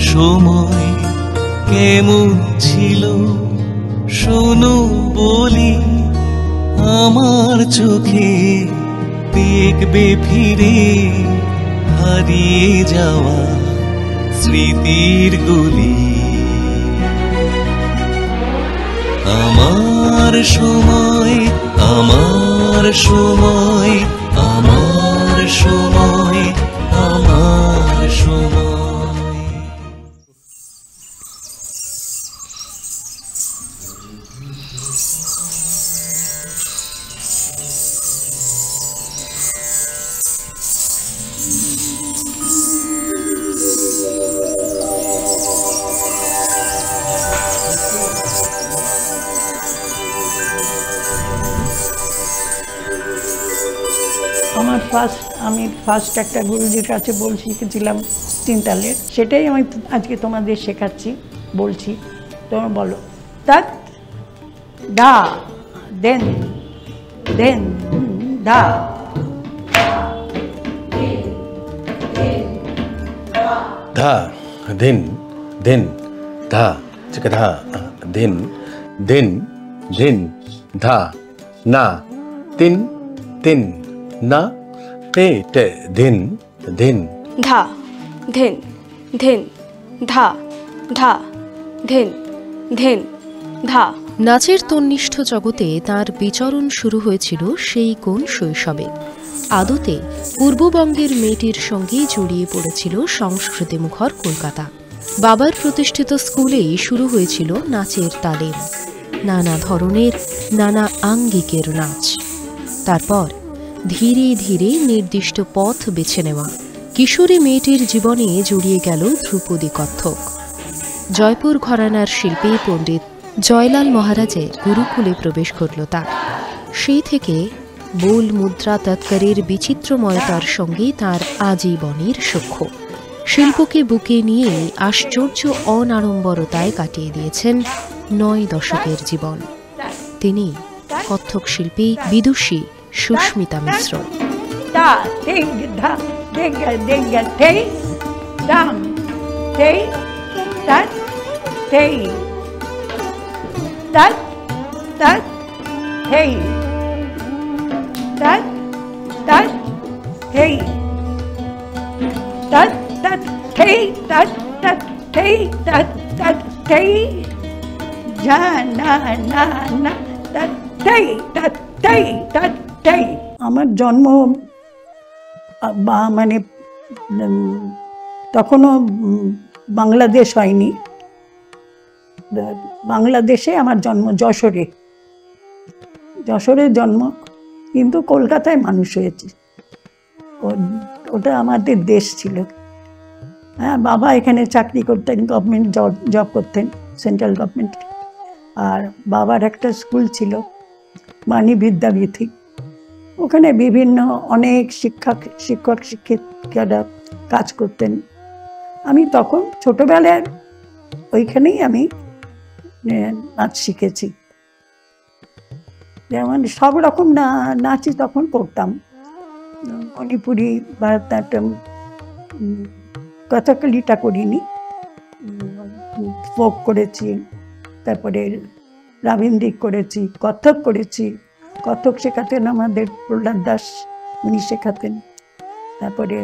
সময় কেমন ছিল শোনো বলি, আমার চোখে দেখবে ফিরে হারিয়ে যাওয়া স্মৃতির গলি। আমার সময়, আমার সময়, আমার সময়, আমার সময়। আমি ফার্স্ট একটা গুরুজির কাছে বল শিখেছিলাম তিনতালের, সেটাই আমি আজকে তোমাদের শেখাচ্ছি, বলছি। তোমরা বলো তৎ দা দেন দেন দা। ধা দিন দিন ধা চিকা ধা দিন দিন দিন ধা না তিন তিন না তে তে দিন দিন ধা ধিন ধিন ধা ধা ধিন ধিন ধা। নাচের তন্নিষ্ঠ জগতে তার বিচরণ শুরু হয়েছিল সেই কোন শৈশবে। আদতে পূর্ববঙ্গের মেয়েটির সঙ্গেই জড়িয়ে পড়েছিল সংস্কৃতি মুখর কলকাতা। বাবার প্রতিষ্ঠিত স্কুলেই শুরু হয়েছিল নাচের তালিম, নানা ধরনের নানা আঙ্গিকের নাচ। তারপর ধীরে ধীরে নির্দিষ্ট পথ বেছে নেওয়া কিশোরী মেয়েটির জীবনে জড়িয়ে গেল ধ্রুপদী কত্থক। জয়পুর ঘরানার শিল্পী পণ্ডিত জয়লাল মহারাজের গুরুকুলে প্রবেশ করল তার। সেই থেকে বোল মুদ্রা তৎকরের বিচিত্রময়তার সঙ্গে তার আজীবনের সখ্য। শিল্পকে বুকে নিয়ে আশ্চর্য অনাড়ম্বরতায় কাটিয়ে দিয়েছেন 9 দশকের জীবন। তিনি কত্থক শিল্পী বিদুষী সুস্মিতা মিশ্র। আমার জন্ম মানে তখনও বাংলাদেশ হয়নি। বাংলাদেশে আমার জন্ম যশোরে, যশোরের জন্ম, কিন্তু কলকাতায় মানুষ হয়েছে। ওটা আমাদের দেশ ছিল। হ্যাঁ, বাবা এখানে চাকরি করতেন, গভর্নমেন্ট জব করতেন, সেন্ট্রাল গভর্নমেন্ট। আর বাবার একটা স্কুল ছিল বাণী বিদ্যাপীঠে, ওখানে বিভিন্ন অনেক শিক্ষক শিক্ষিকারা কাজ করতেন। আমি তখন ছোটবেলায় ওইখানেই আমি নাচ শিখেছি। যেমন সব রকম নাচই তখন করতাম, মণিপুরি, ভারতনাট্যম, কথাকলিটা করিনি, ফোক করেছি, তারপরে রাবীন্দ্রিক করেছি, কত্থক করেছি। কত্থক শেখাতেন আমাদের প্রহ্লাদ দাস, উনি শেখাতেন। তারপরে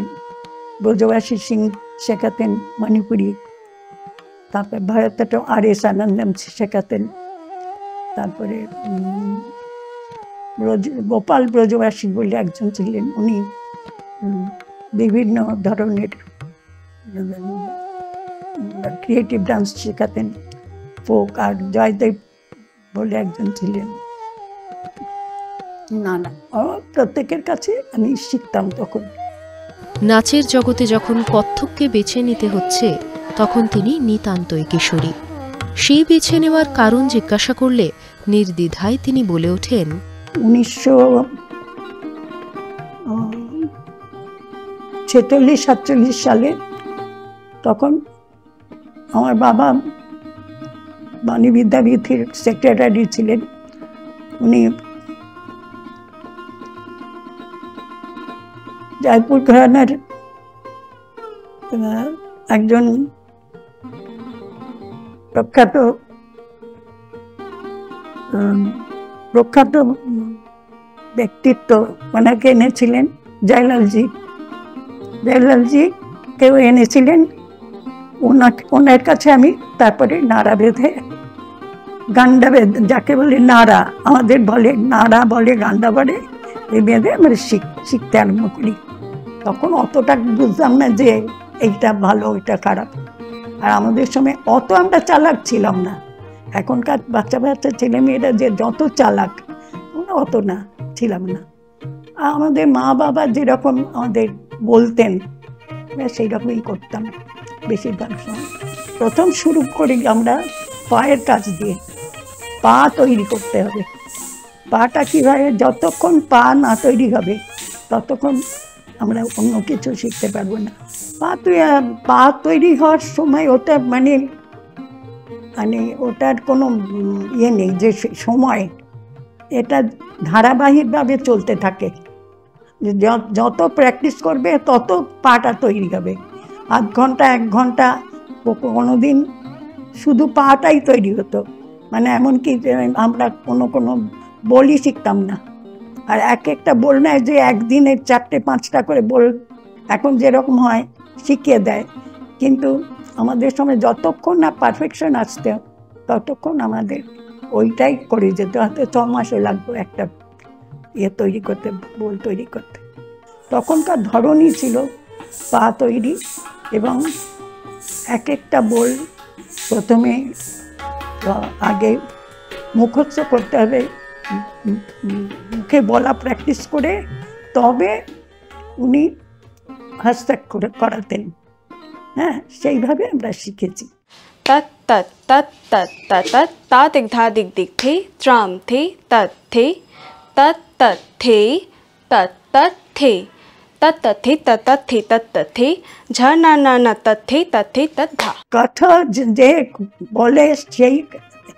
ব্রজবাসী সিং শেখাতেন মণিপুরি। তারপরে ভারতনাট্যম আর.এস. আনন্দম শেখাতেন। তারপরে গোপাল ব্রজবাসী বলে একজন ছিলেন, উনি বিভিন্ন ধরনের ক্রিয়েটিভ ডান্স শেখাতেন, ফোক। আর জয়দেব বলে একজন ছিলেন। নানা প্রত্যেকের কাছে আমি শিখতাম তখন। নাচের জগতে যখন কত্থককে বেছে নিতে হচ্ছে, তখন তিনি নিতান্তই কিশোরী। সেই বেছে নেওয়ার কারণ জিজ্ঞাসা করলে নির্দ্বিধায় তিনি বলে ওঠেন, 1946-47 সালে তখন আমার বাবা বাণী বিদ্যাপীঠের সেক্রেটারি ছিলেন। উনি জয়পুর ঘরানার একজন প্রখ্যাত প্রখ্যাত ব্যক্তিত্ব ওনাকে এনেছিলেন জয়লালজি। জয়লালজি কেউ এনেছিলেন, ওনার কাছে আমি তারপরে নাড়া বেঁধে, গান্ডা বেঁধে, যাকে বলে নাড়া, আমাদের বলে নাড়া বলে, গান্ডা বলে, এই বেঁধে আমরা শিখতে আরম্ভ করি। তখন অতটা বুঝতাম না যে এইটা ভালো এটা খারাপ, আর আমাদের সময় অত আমরা চালাক ছিলাম না। এখনকার বাচ্চা বাচ্চা ছেলে মেয়েরা যে যত চালাক, আমরা অত না ছিলাম না। আমাদের মা বাবা যেরকম আমাদের বলতেন সেই রকমই করতাম বেশিরভাগ সময়। প্রথম শুরু করি আমরা পায়ের কাজ দিয়ে। পা তৈরি করতে হবে। পাটা কীভাবে, যতক্ষণ পা না তৈরি হবে ততক্ষণ আমরা অন্য কিছু শিখতে পারবো না। পা তৈরি হওয়ার সময় ওটা মানে ওটার কোনো ইয়ে নেই যে সময়, এটা ধারাবাহিকভাবে চলতে থাকে। যত প্র্যাকটিস করবে তত পাটা তৈরি হবে। আধ ঘন্টা 1 ঘন্টা কোনোদিন শুধু পাটাই তৈরি হতো, মানে এমনকি আমরা কোনো বলই শিখতাম না। আর একটা বল নেয় যে একদিনে 4-5টা করে বল এখন যেরকম হয় শিখিয়ে দেয়, কিন্তু আমাদের সময় যতক্ষণ না পারফেকশন আসতে ততক্ষণ আমাদের ওইটাই করে যেতে, হয়তো 6 মাসও লাগতো একটা ইয়ে তৈরি করতে, বল তৈরি করতে। তখনকার ধরনই ছিল পা তৈরি, এবং একটা বল প্রথমে আগে মুখস্থ করতে হবে, মুখে বলা প্র্যাকটিস করে তবে উনি হস্তাক্ষর করাতেন। হ্যাঁ, সেইভাবে আমরা শিখেছি। तत् तत् तत् तत् तत् तत् तातिक धादिक दिक थे त्राम थे तत् थे तत् तत् थे तत् तत् थे तत् तत् थे तत् तत् थे तत् तत् थे झ ना ना ना तत् थे तत् थे तत् धा। কথা যে বলে সেই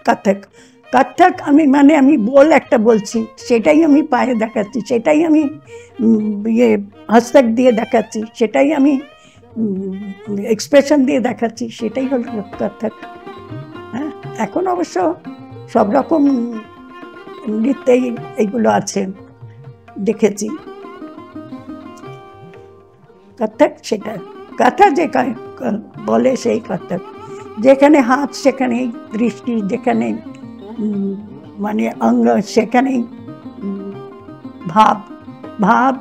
কথক। কথক আমি বল একটা বলছি, সেটাই আমি পায়ে দেখাচ্ছি, সেটাই আমি ইয়ে হস্তক দিয়ে দেখাচ্ছি, সেটাই আমি এক্সপ্রেশন দিয়ে দেখাচ্ছি, সেটাই হল কথক। হ্যাঁ, এখন অবশ্য সব রকম নৃত্যেই এইগুলো আছে, দেখেছি। কথক সেটা, কথা যে বলে সেই কথক। যেখানে হাত সেখানেই দৃষ্টি, যেখানে মানে অঙ্গ সেখানেই ভাব, ভাব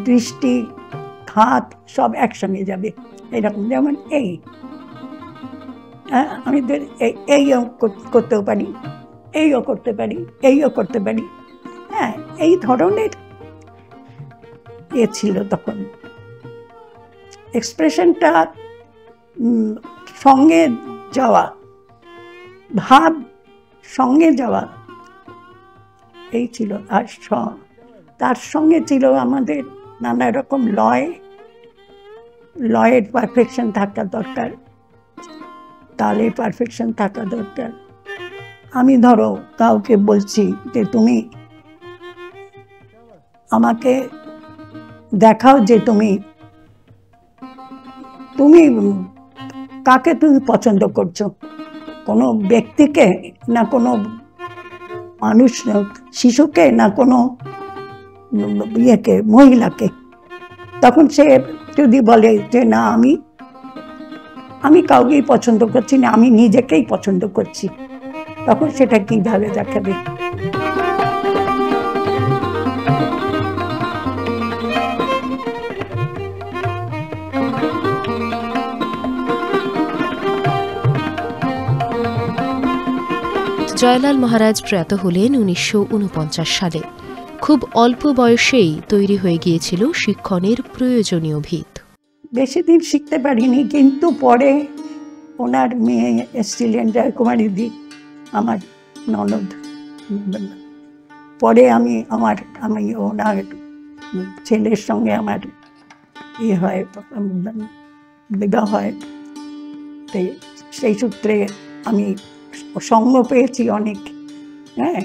দৃষ্টি হাত সব একসঙ্গে যাবে। এরকম যেমন আমি এইও করতেও পারি, এইও করতে পারি, এইও করতে পারি। হ্যাঁ, এই ধরনের ছিল তখন। এক্সপ্রেশনটা সঙ্গে যাওয়া, ভাব সঙ্গে যাওয়া, এই ছিল। আর তার সঙ্গে ছিল আমাদের নানা রকম লয়ের পারফেকশন থাকা দরকার, তালের পারফেকশন থাকা দরকার। আমি ধরো কাউকে বলছি যে তুমি আমাকে দেখাও যে তুমি কাকে তুমি পছন্দ করছো, কোনো ব্যক্তিকে না কোনো মানুষ, শিশুকে না কোনো ইয়েকে, মহিলাকে। তখন সে যদি বলে যে না আমি কাউকেই পছন্দ করছি না, আমি নিজেকেই পছন্দ করছি, তখন সেটা কিভাবে দেখাবে? জয়লাল মহারাজ প্রয়াত হলেন 1949 সালে। খুব অল্প বয়সেই তৈরি হয়ে গিয়েছিল শিক্ষণের প্রয়োজনীয় ভিত। বেশি দিন শিখতে পারিনি, কিন্তু পরে ওনার মেয়ে এসছিলেন জয়কুমারীদি, আমার ননদ। পরে আমি ওনার ছেলের সঙ্গে আমার হয়, বিবাহ হয়। সেই সূত্রে আমি সঙ্গ পেয়েছি অনেক, হ্যাঁ,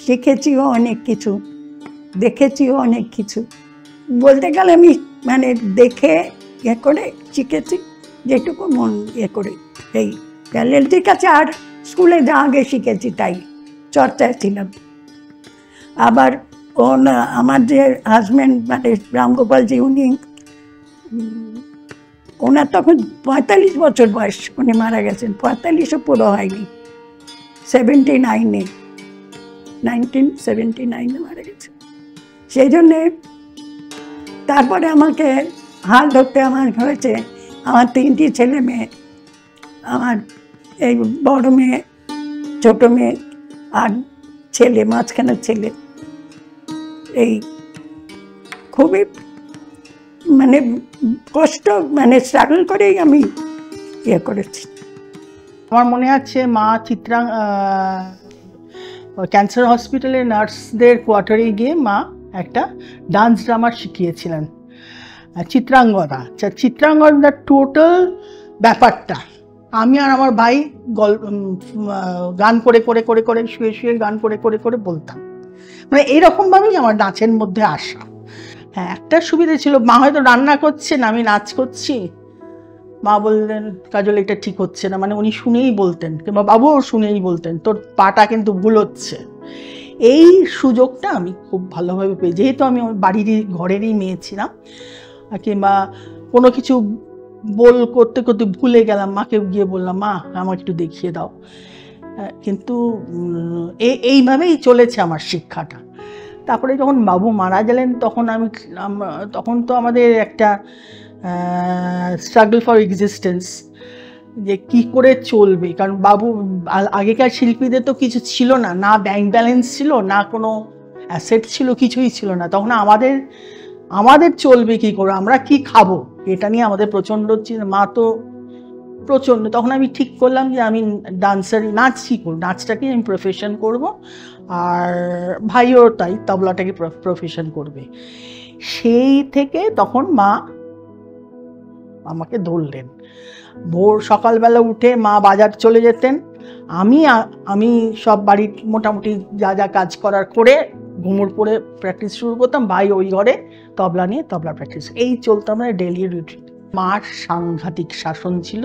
শিখেছিও অনেক কিছু, দেখেছিও অনেক কিছু। বলতে গেলে আমি মানে দেখে ইয়ে করে শিখেছি, যেটুকু মন ইয়ে করে, এই গ্যালারির কাছে আর স্কুলে যা আগে শিখেছি তাই চর্চায় ছিলাম। আবার আমার যে হাজব্যান্ড মানে রামগোপালজি, ওনার তখন 45 বছর বয়স, উনি মারা গেছেন, 45ও পুরো হয়নি, 1979 মারা গেছেন। সেই জন্যে তারপরে আমাকে হাল ধরতে আমার হয়েছে। আমার 3টি ছেলে মেয়ে, আমার এই বড় মেয়ে, ছোট মেয়ে আর ছেলে, মাঝখানের ছেলে, এই খুবই মানে কষ্ট, মানে স্ট্রাগল করেই আমি ইয়ে করেছি। আমার মনে আছে মা ক্যান্সার হসপিটালে নার্সদের কোয়ার্টারে গিয়ে মা একটা ডান্স ড্রামা শিখিয়েছিলেন, চিত্রাঙ্গদা। চিত্রাঙ্গদার টোটাল ব্যাপারটা আমি আর আমার ভাই গান করে করে করে করে শুয়ে শুয়ে গান করে করে করে বলতাম। মানে এইরকমভাবেই আমার নাচের মধ্যে আসা। হ্যাঁ, একটা সুবিধা ছিল, মা হয়তো রান্না করছেন, আমি নাচ করছি, মা বললেন কাজল এটা ঠিক হচ্ছে না, মানে উনি শুনেই বলতেন, কিংবা বাবুও শুনেই বলতেন তোর পাটা কিন্তু ভুল হচ্ছে। এই সুযোগটা আমি খুব ভালোভাবে পেয়ে, যেহেতু আমি বাড়িরই ঘরেরই মেয়ে ছিলাম, কিংবা কোনো কিছু করতে করতে ভুলে গেলাম, মাকে গিয়ে বললাম মা আমাকে একটু দেখিয়ে দাও। কিন্তু এইভাবেই চলেছে আমার শিক্ষাটা। তারপরে যখন বাবু মারা গেলেন তখন তো আমাদের একটা স্ট্রাগল ফর এক্সিস্টেন্স, যে কি করে চলবে। কারণ বাবু, আগেকার শিল্পীদের তো কিছু ছিল না, না ব্যাংক ব্যালেন্স ছিল, না কোনো অ্যাসেট ছিল, কিছুই ছিল না। তখন আমাদের চলবে কি করে, আমরা কি খাবো, এটা নিয়ে আমাদের প্রচণ্ড, মা তো প্রচণ্ড। তখন আমি ঠিক করলাম যে আমি নাচ শিখবো, নাচটাকে আমি প্রফেশন করব, আর ভাইও তাই তবলাটাকে প্রফেশন করবে। সেই থেকে তখন মা আমাকে ধরলেন। সকালবেলা উঠে মা বাজার চলে যেতেন, আমি সব বাড়ির মোটামুটি যা যা কাজ করার করে ঘুমোর পরে প্র্যাকটিস শুরু করতাম, ভাই ওই ঘরে তবলা নিয়ে তবলা প্র্যাকটিস, এই চলতাম না ডেইলি রুটিন। মার সাংঘাতিক শাসন ছিল,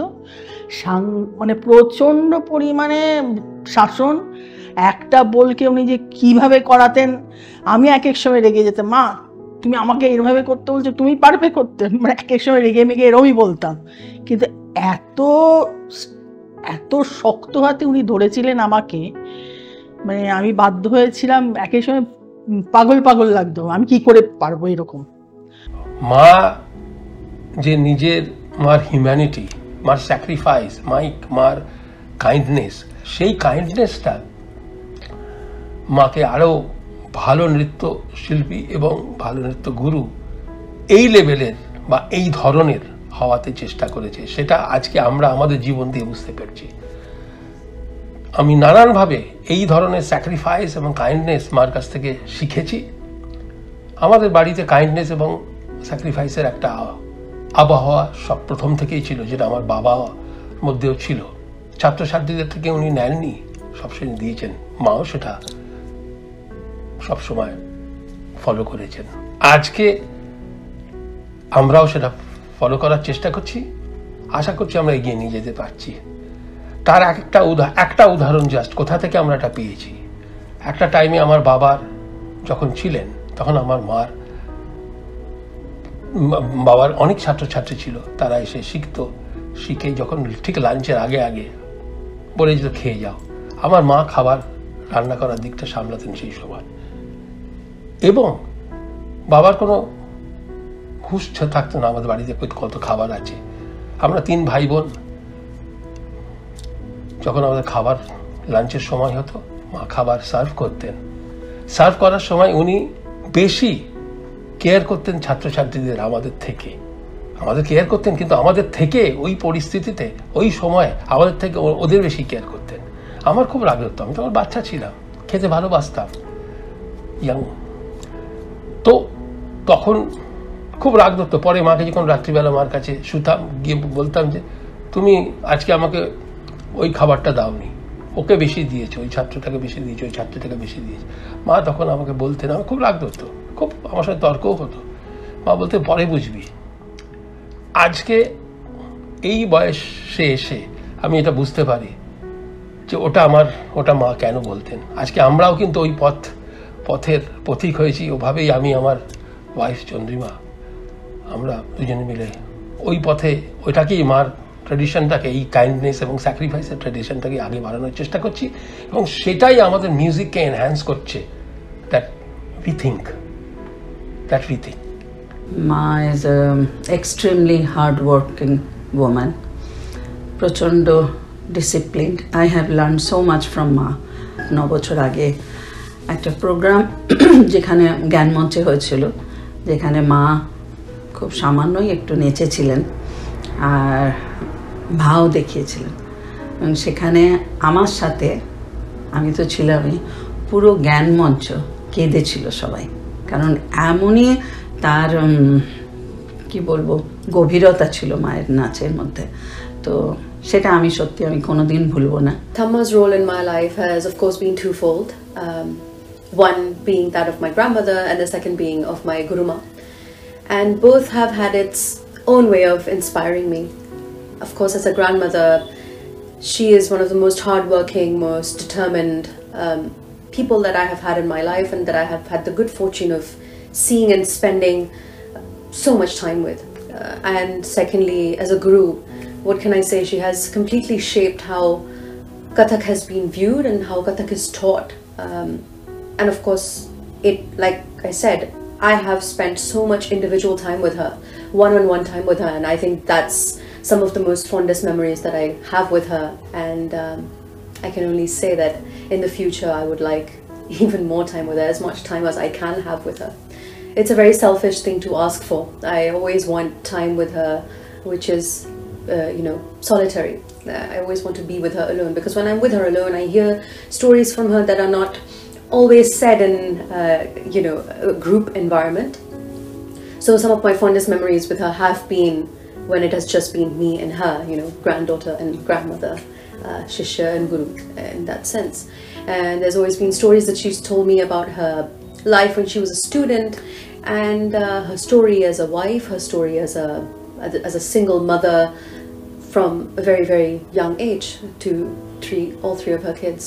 মানে প্রচণ্ড পরিমাণে শাসন। একটা বলকে উনি যে কিভাবে করাতেন, আমি এক এক সময় রেগে যেতাম, মা তুমি আমাকে এরভাবে করতে বলছো, তুমি পারবে করতে, মানে এক এক সময় রেগে মেগে এরমই বলতাম। কিন্তু এত শক্ত হাতে উনি ধরেছিলেন আমাকে, মানে আমি বাধ্য হয়েছিলাম, এক এক সময় পাগল পাগল লাগতো, আমি কি করে পারবো এরকম। মা যে মার হিউম্যানিটি, মার স্যাক্রিফাইস, মার কাইন্ডনেস, সেই কাইন্ডনেসটা মাকে আরো ভালো নৃত্য শিল্পী এবং ভালো নৃত্য গুরু এই লেভেলের বা এই ধরনের হওয়াতে চেষ্টা করেছে, সেটা আজকে আমরা আমাদের জীবন দিয়ে বুঝতে পারছি। আমি নানানভাবে এই ধরনের স্যাক্রিফাইস এবং কাইন্ডনেস মার কাছ থেকে শিখেছি। আমাদের বাড়িতে কাইন্ডনেস এবং স্যাক্রিফাইসের একটা আবহাওয়া সব প্রথম থেকেই ছিল, যেটা আমার বাবার মধ্যেও ছিল। ছাত্রছাত্রীদের থেকে উনি নেননি, সবসময় দিয়েছেন, মাও সেটা সবসময় ফলো করেছেন। আজকে আমরাও সেটা ফলো করার চেষ্টা করছি, আশা করছি আমরা এগিয়ে নিয়ে যেতে পারছি। তার একটা উদাহরণ জাস্ট কোথা থেকে আমরা এটা পেয়েছি। একটা টাইমে আমার বাবার যখন ছিলেন, তখন আমার বাবার অনেক ছাত্রছাত্রী ছিল, তারা এসে শিখে যখন ঠিক লাঞ্চের আগে বলে যেত খেয়ে যাও। আমার মা খাবার রান্না করার দিকটা সামলাতেন সেই সময়, এবং বাবার কোনো হুঁশ থাকতো না আমাদের বাড়িতে কত খাবার আছে। আমরা 3 ভাই বোন, যখন আমাদের খাবার লাঞ্চের সময় হতো, মা খাবার সার্ভ করতেন। সার্ভ করার সময় উনি বেশি কেয়ার করতেন ছাত্রছাত্রীদের আমাদের কেয়ার করতেন, কিন্তু আমাদের থেকে ওই পরিস্থিতিতে ওই সময় আমাদের থেকে ওদের বেশি কেয়ার করতেন। আমার খুব রাগ হতো, আমি তখন বাচ্চা ছিলাম, খেতে ভালোবাসতাম, ইয়াং। তো তখন খুব রাগ ধরতো। পরে মাকে যখন রাত্রিবেলা মার কাছে শুতাম, গিয়ে বলতাম যে তুমি আজকে আমাকে ওই খাবারটা দাওনি, ওকে বেশি দিয়েছে, ওই ছাত্রটাকে বেশি দিয়েছে, ওই ছাত্রটাকে বেশি দিয়েছে। মা তখন আমাকে বলতেন, আমার খুব রাগ ধরতো, খুব আমার সাথে তর্কও হতো। মা বলতে পরে বুঝবি। আজকে এই বয়সে এসে আমি এটা বুঝতে পারি যে ওটা মা কেন বলতেন। আজকে আমরাও কিন্তু ওই পথের পথিক হয়েছি। ওভাবেই আমি আমার ওয়াইফ চন্দ্রিমা, আমরা দুজনে মিলে ওই পথে ওইটাকেই মার ট্র্যাডিশনটাকে, এই কাইন্ডনেস এবং স্যাক্রিফাইসের ট্র্যাডিশনটাকে আগে বাড়ানোর চেষ্টা করছি, এবং সেটাই আমাদের মিউজিককে এনহ্যান্স করছে। That we think Ma is an extremely hard-working woman, prochondo disciplined. I have learned so much from Ma. 9 বছর আগে একটা প্রোগ্রাম যেখানে জ্ঞান মঞ্চে হয়েছিল, যেখানে মা খুব সামান্যই একটু নেচেছিলেন আর ভাও দেখিয়েছিলেন, এবং সেখানে আমার সাথে, আমি তো ছিলামই, পুরো জ্ঞান মঞ্চ কেঁদেছিল সবাই, কারণ এমনই তার কি বলবো গভীরতা ছিল মায়ের নাচের মধ্যে। তো সেটা আমি কোনোদিন ভুলবো না। Thamma's role in my life has of course been twofold. One being that of my grandmother and the second being of my Guruma. And both have had its own way of inspiring me. Of course, as a grandmother, she is one of the most hardworking, most determined people that I have had in my life, and that I have had the good fortune of seeing and spending so much time with. And secondly, as a guru, what can I say? She has completely shaped how Kathak has been viewed and how Kathak is taught. And of course, like I said, I have spent so much individual time with her, one-on-one time with her, and I think that's some of the most fondest memories that I have with her. And I can only say that in the future I would like even more time with her, as much time as I can have with her. It's a very selfish thing to ask for. I always want time with her which is solitary. I always want to be with her alone, because when I'm with her alone I hear stories from her that are not always said in a group environment. So some of my fondest memories with her have been when it has just been me and her, granddaughter and grandmother, Shishya and Guru in that sense. And there's always been stories that she's told me about her life when she was a student, and her story as a wife, her story as a single mother from a very, very young age to all three of her kids.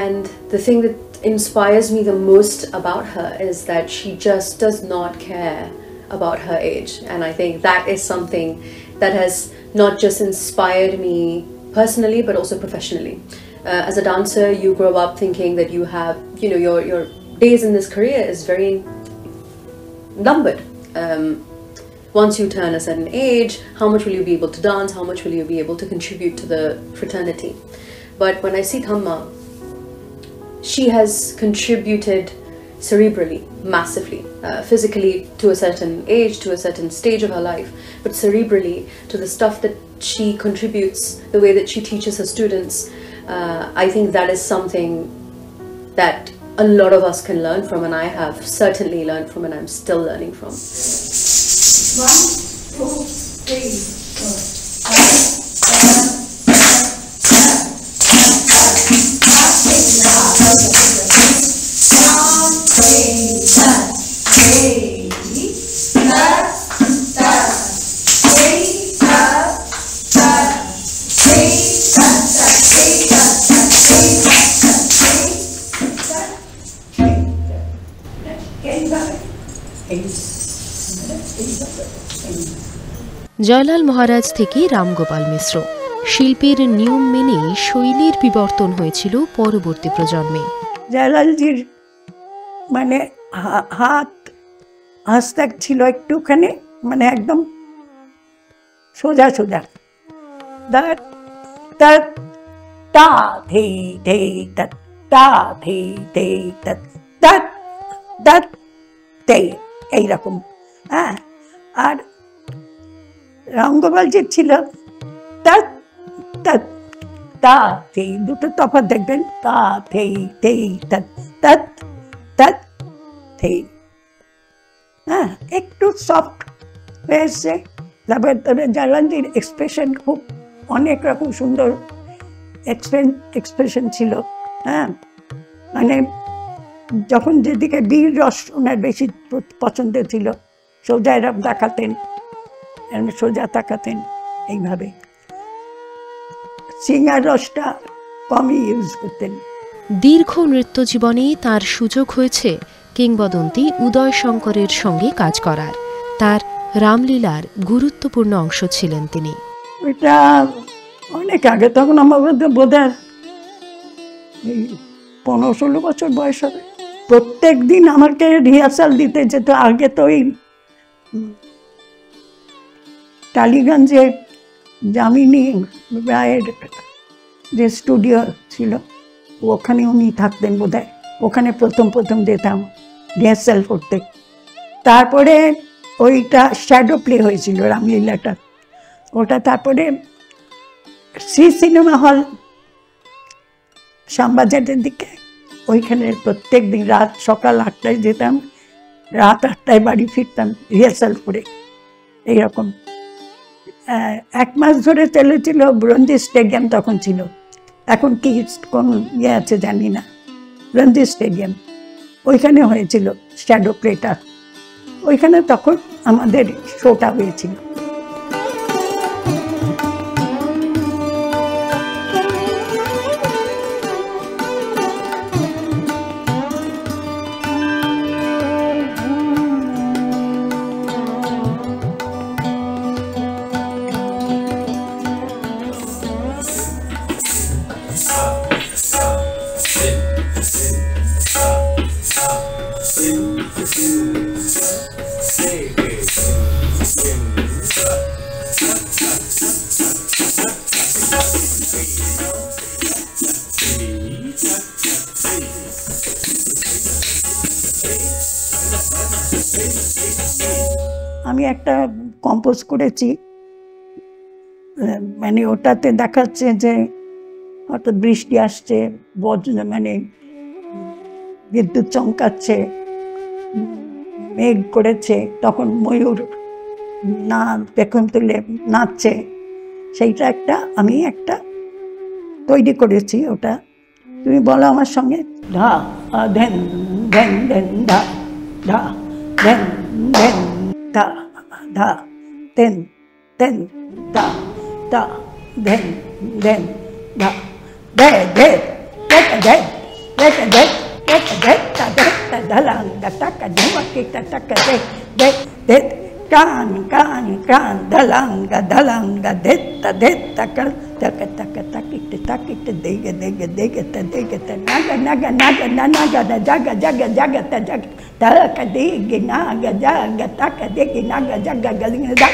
And the thing that inspires me the most about her is that she just does not care about her age. And I think that is something that has not just inspired me personally but also professionally. As a dancer, you grow up thinking that you have, your days in this career is very numbered. Once you turn a certain age, how much will you be able to dance? How much will you be able to contribute to the fraternity? But when I see Thamma, she has contributed cerebrally, massively, physically to a certain age, to a certain stage of her life, but cerebrally to the stuff that she contributes, the way that she teaches her students. I think that is something that a lot of us can learn from, and I have certainly learned from, and I'm still learning from. 1, 2, 3, Joylal মহারাজ থেকে রামগোপাল মিশ্র, শিল্পীর নিয়ম মেনে শৈলীর বিবর্তন হয়েছিল পরবর্তী প্রজন্মে। জয়লালজির মানে হাতটা ছিল একটুখানি মানে একদম সোজা সোজা, তা ধেই ধেই তা ধেই ধেই তেই এইরকম। হ্যাঁ, আর রামগোপালজির ছিল তা থেই, দুটো তফাৎ দেখবেন, তা থেই থেই থেই। হ্যাঁ, একটু সফট হয়ে এসছে। তারপরে জয়লালজির এক্সপ্রেশন খুব অনেক রকম সুন্দর এক্সপ্রেশন ছিল। হ্যাঁ, মানে যখন যেদিকে বীর রস ওনার বেশি পছন্দ ছিল, সোজা এরম দেখাতেন, সোজা তাকাতেন এইভাবে। সিঙ্গার রসটা কমই ইউজ করতেন। দীর্ঘ নৃত্য জীবনে তার সুযোগ হয়েছে কিংবদন্তি উদয় শঙ্করের সঙ্গে কাজ করার। তার রামলীলার গুরুত্বপূর্ণ অংশ ছিলেন তিনি। এটা অনেক আগে, তখন আমার বোধহয় 15-16 বছর বয়স হবে। প্রত্যেক দিন আমাকে রিহার্সাল দিতে যেত। আগে তো ওই টালিগঞ্জে যামিনী রায়ের যে স্টুডিও ছিল ওখানে উনি থাকতেন বোধহয়, ওখানে প্রথম যেতাম রিহার্সাল করতে। তারপরে ওইটা শ্যাডো প্লে হয়েছিল রামলীলাটা, ওটা তারপরে শ্রী সিনেমা হল শ্যামবাজারের দিকে, ওইখানে প্রত্যেক দিন রাত সকাল 8টায় যেতাম, রাত 8টায় বাড়ি ফিরতাম রিহার্সাল করে। এইরকম 1 মাস ধরে চলেছিল। রঞ্জিত স্টেডিয়াম তখন ছিল, এখন কি কোন ইয়ে আছে জানি না। রঞ্জিত স্টেডিয়াম, ওইখানে হয়েছিল শ্যাডো প্লেটা, ওইখানে তখন আমাদের শোটা হয়েছিল। আমি একটা কম্পোজ করেছি, মানে ওটাতে দেখাচ্ছে যে হয়তো বৃষ্টি আসছে, মানে বিদ্যুৎ চমকাচ্ছে, মেঘ করেছে, তখন ময়ূর না পেখম তুলে নাচছে, সেইটা আমি একটা তৈরি করেছি। ওটা তুমি বলো আমার সঙ্গে, ধা ধেন ধেন ধেন ধা ধা ধেন ধেন ধা ধা তেন তেন ধা ধা ধেন ধেন ধা ধে ধে ধে ধে ধে ধে ধে ta de ta dalang da ta ka de ma ki ta ka de de kan dalang ga de ta ka ta ki ta de ga ta naga da jaga ta jaga ta ka de gi naga jaga ta ka de gi naga jaga ga da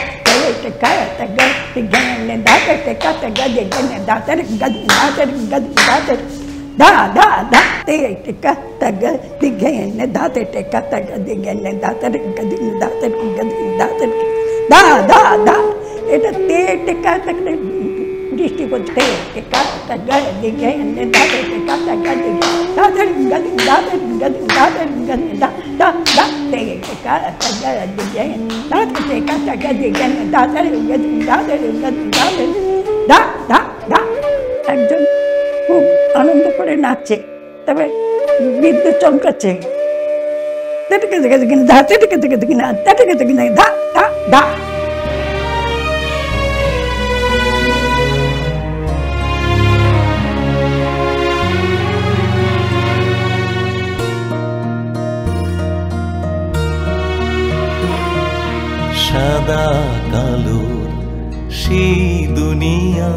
te ka ta ga ti ga ne da te ka ta ga de ne da ta ga da te ka ta ga ti ga ne da te ka ta ga de ne da ta ga da এটা তে টেকা তাকে দৃষ্টি করতে টেকা তা গা দি গে নে দা তে টেকা তা গা দি দা তে গা দি দা তে গা দি দা তে গা দি da te টেকা তা গা দি গে দা তে টেকা তা গা দি গে নে দা তে গা দি দা তে গা দি da একজন খুব আনন্দ করে নাচছে, তবে বিদ্যুৎ চমকাচ্ছে, দা সাদা কালোর সেই দুনিয়া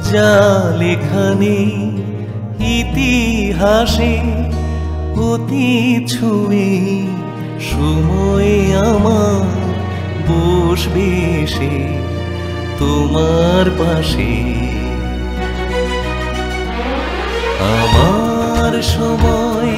যা লেখানে ইতিহাসে অতি ছুঁয়ে সময় আমার বসবে সে তোমার পাশে। আমার সময়